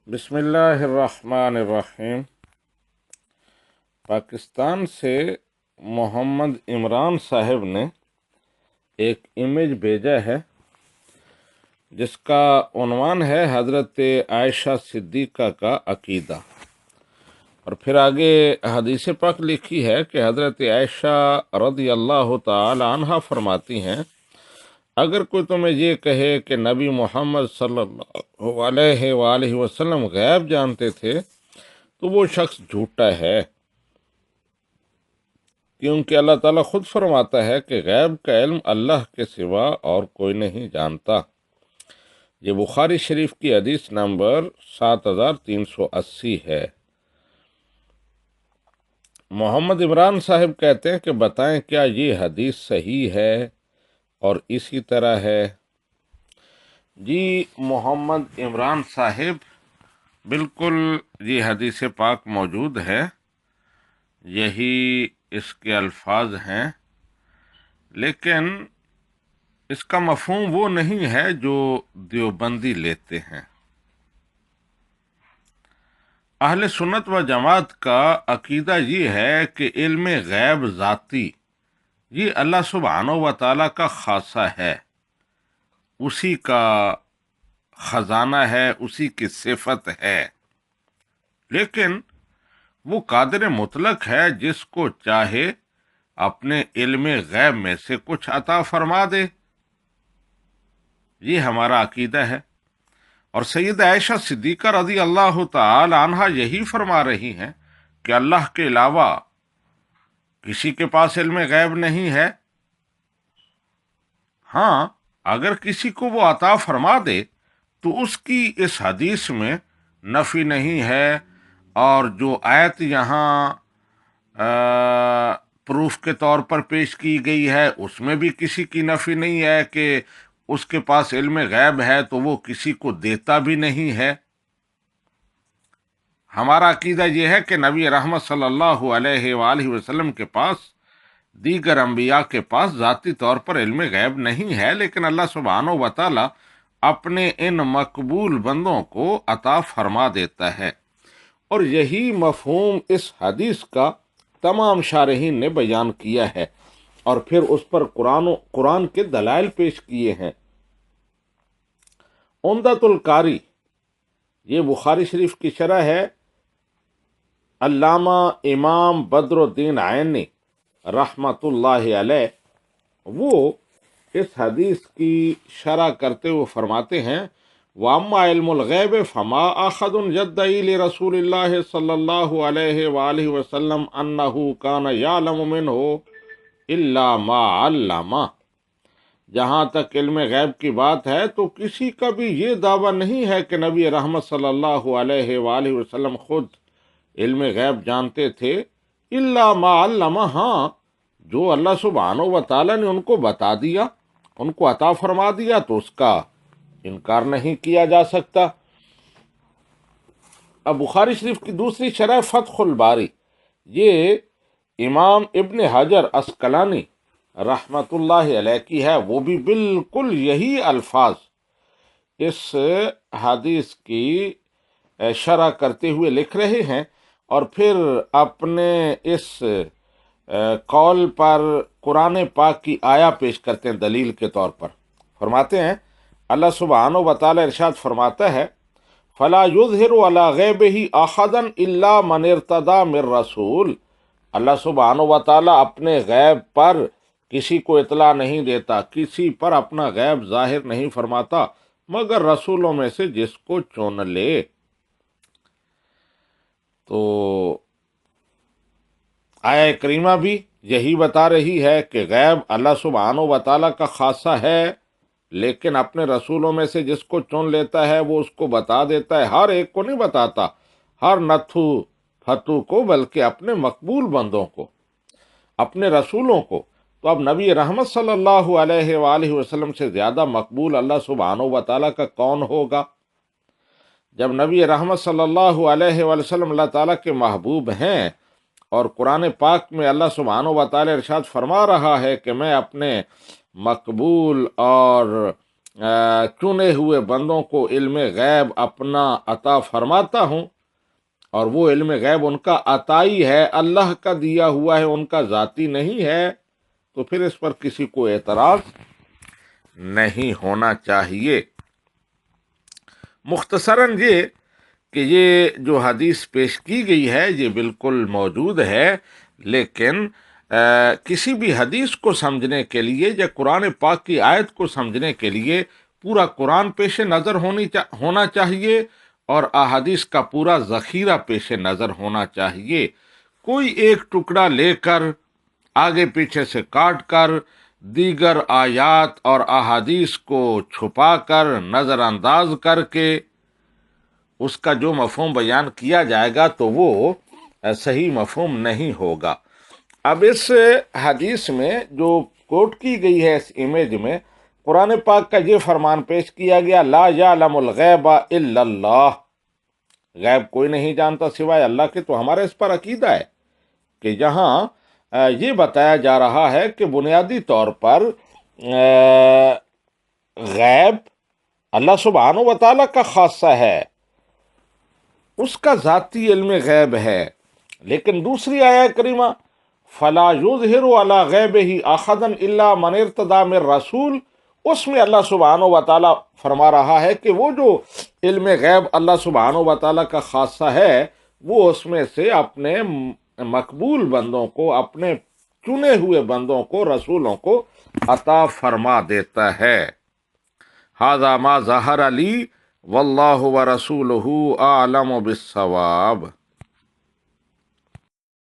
بسم اللہ الرحمن الرحیم۔ پاکستان سے محمد عمران صاحب نے ایک امیج بھیجا ہے جس کا عنوان ہے حضرت عائشہ صدیقہ کا عقیدہ، اور پھر آگے حدیث پاک لکھی ہے کہ حضرت عائشہ رضی اللہ تعالی عنہ فرماتی ہیں، اگر کوئی تمہیں یہ کہے کہ نبی محمد صلی اللہ علیہ وآلہ وسلم غیب جانتے تھے تو وہ شخص جھوٹا ہے، کیونکہ اللہ تعالیٰ خود فرماتا ہے کہ غیب کا علم اللہ کے سوا اور کوئی نہیں جانتا۔ یہ بخاری شریف کی حدیث نمبر 7380 ہے۔ محمد عمران صاحب کہتے ہیں کہ بتائیں کیا یہ حدیث صحیح ہے اور اسی طرح ہے؟ جی محمد عمران صاحب، بالکل یہ حدیث پاک موجود ہے، یہی اس کے الفاظ ہیں، لیکن اس کا مفہوم وہ نہیں ہے جو دیوبندی لیتے ہیں۔ اہل سنت و جماعت کا عقیدہ یہ ہے کہ علم غیب ذاتی یہ اللہ سبحانہ و تعالیٰ کا خاصہ ہے، اسی کا خزانہ ہے، اسی کی صفت ہے، لیکن وہ قادر مطلق ہے، جس کو چاہے اپنے علم غیب میں سے کچھ عطا فرما دے۔ یہ ہمارا عقیدہ ہے، اور سید عائشہ صدیقہ رضی اللہ تعالی عنہ یہی فرما رہی ہیں کہ اللہ کے علاوہ کسی کے پاس علم غیب نہیں ہے۔ ہاں، اگر کسی کو وہ عطا فرما دے تو اس کی اس حدیث میں نفی نہیں ہے، اور جو آیت یہاں پروف کے طور پر پیش کی گئی ہے اس میں بھی کسی کی نفی نہیں ہے کہ اس کے پاس علم غیب ہے تو وہ کسی کو دیتا بھی نہیں ہے۔ ہمارا عقیدہ یہ ہے کہ نبی رحمت صلی اللہ علیہ وآلہ وسلم کے پاس، دیگر انبیاء کے پاس ذاتی طور پر علم غیب نہیں ہے، لیکن اللہ سبحانہ و تعالی اپنے ان مقبول بندوں کو عطا فرما دیتا ہے، اور یہی مفہوم اس حدیث کا تمام شارحین نے بیان کیا ہے، اور پھر اس پر قرآن کے دلائل پیش کیے ہیں۔ عمدۃ القاری، یہ بخاری شریف کی شرح ہے، علامہ امام بدر الدین عینی رحمۃ اللہ علیہ، وہ اس حدیث کی شرح کرتے ہوئے فرماتے ہیں، وَأَمَّا عِلْمُ الْغَيْبِ فَمَا أَحَدٌ يَدَّعِي لِرَسُولِ اللَّهِ صلی اللہ علیہ وآلہ وسلم أَنَّهُ كَانَ يَعْلَمُ مِنْهُ إِلَّا مَا عَلَّمَهُ۔ جہاں تک علم غیب کی بات ہے تو کسی کا بھی یہ دعویٰ نہیں ہے کہ نبی رحمت صلی اللہ علیہ وآلہ وسلم خود علم غیب جانتے تھے، الا ما علمہ، ہاں جو اللہ سبحانہ و تعالیٰ نے ان کو بتا دیا، ان کو عطا فرما دیا، تو اس کا انکار نہیں کیا جا سکتا۔ اب بخاری شریف کی دوسری شرح فتح الباری، یہ امام ابن حجر عسقلانی رحمت اللہ علیہ کی ہے، وہ بھی بالکل یہی الفاظ اس حدیث کی شرح کرتے ہوئے لکھ رہے ہیں، اور پھر اپنے اس قول پر قرآن پاک کی آیا پیش کرتے ہیں دلیل کے طور پر۔ فرماتے ہیں، اللہ سبحانہ و تعالی ارشاد فرماتا ہے، فلا یظہر علی غیبہ احدا الا من ارتضی من رسول۔ اللہ سبحانہ و تعالی اپنے غیب پر کسی کو اطلاع نہیں دیتا، کسی پر اپنا غیب ظاہر نہیں فرماتا مگر رسولوں میں سے جس کو چن لے۔ تو آیہ کریمہ بھی یہی بتا رہی ہے کہ غیب اللہ سبحانہ و تعالیٰ کا خاصہ ہے، لیکن اپنے رسولوں میں سے جس کو چن لیتا ہے وہ اس کو بتا دیتا ہے، ہر ایک کو نہیں بتاتا، ہر نتھو پھتو کو، بلکہ اپنے مقبول بندوں کو، اپنے رسولوں کو۔ تو اب نبی رحمت صلی اللہ علیہ وآلہ وسلم سے زیادہ مقبول اللہ سبحانہ و تعالیٰ کا کون ہوگا؟ جب نبی رحمت صلی اللہ علیہ وآلہ وسلم اللہ تعالیٰ کے محبوب ہیں، اور قرآن پاک میں اللہ سبحانہ و تعالیٰ ارشاد فرما رہا ہے کہ میں اپنے مقبول اور چنے ہوئے بندوں کو علم غیب اپنا عطا فرماتا ہوں، اور وہ علم غیب ان کا عطائی ہے، اللہ کا دیا ہوا ہے، ان کا ذاتی نہیں ہے، تو پھر اس پر کسی کو اعتراض نہیں ہونا چاہیے۔ مختصراً یہ کہ یہ جو حدیث پیش کی گئی ہے یہ بالکل موجود ہے، لیکن کسی بھی حدیث کو سمجھنے کے لیے یا قرآن پاک کی آیت کو سمجھنے کے لیے پورا قرآن پیش نظر ہونا چاہیے، اور احادیث کا پورا ذخیرہ پیش نظر ہونا چاہیے۔ کوئی ایک ٹکڑا لے کر آگے پیچھے سے کاٹ کر دیگر آیات اور احادیث کو چھپا کر نظر انداز کر کے اس کا جو مفہوم بیان کیا جائے گا تو وہ صحیح مفہوم نہیں ہوگا۔ اب اس حدیث میں جو کوٹ کی گئی ہے اس امیج میں، قرآن پاک کا یہ فرمان پیش کیا گیا، لا یعلم الغیب الا اللہ، غیب کوئی نہیں جانتا سوائے اللہ کے۔ تو ہمارا اس پر عقیدہ ہے کہ جہاں یہ بتایا جا رہا ہے کہ بنیادی طور پر غیب اللہ سبحانہ و تعالیٰ کا خاصہ ہے، اس کا ذاتی علم غیب ہے، لیکن دوسری آیہ کریمہ فَلَا يُظْهِرُ عَلَى غَيْبِهِ أَحَدًا إِلَّا مَنِ ارْتَضَىٰ مِن رَّسُولٍ، اس میں اللہ سبحانہ و تعالیٰ فرما رہا ہے کہ وہ جو علم غیب اللہ سبحانہ و تعالیٰ کا خاصہ ہے، وہ اس میں سے اپنے مقبول بندوں کو، اپنے چنے ہوئے بندوں کو، رسولوں کو عطا فرما دیتا ہے۔ هَذَا مَا ظَهَرَ لِي وَاللَّهُ وَرَسُولُهُ أَعْلَمُ بِالصَّوَابِ۔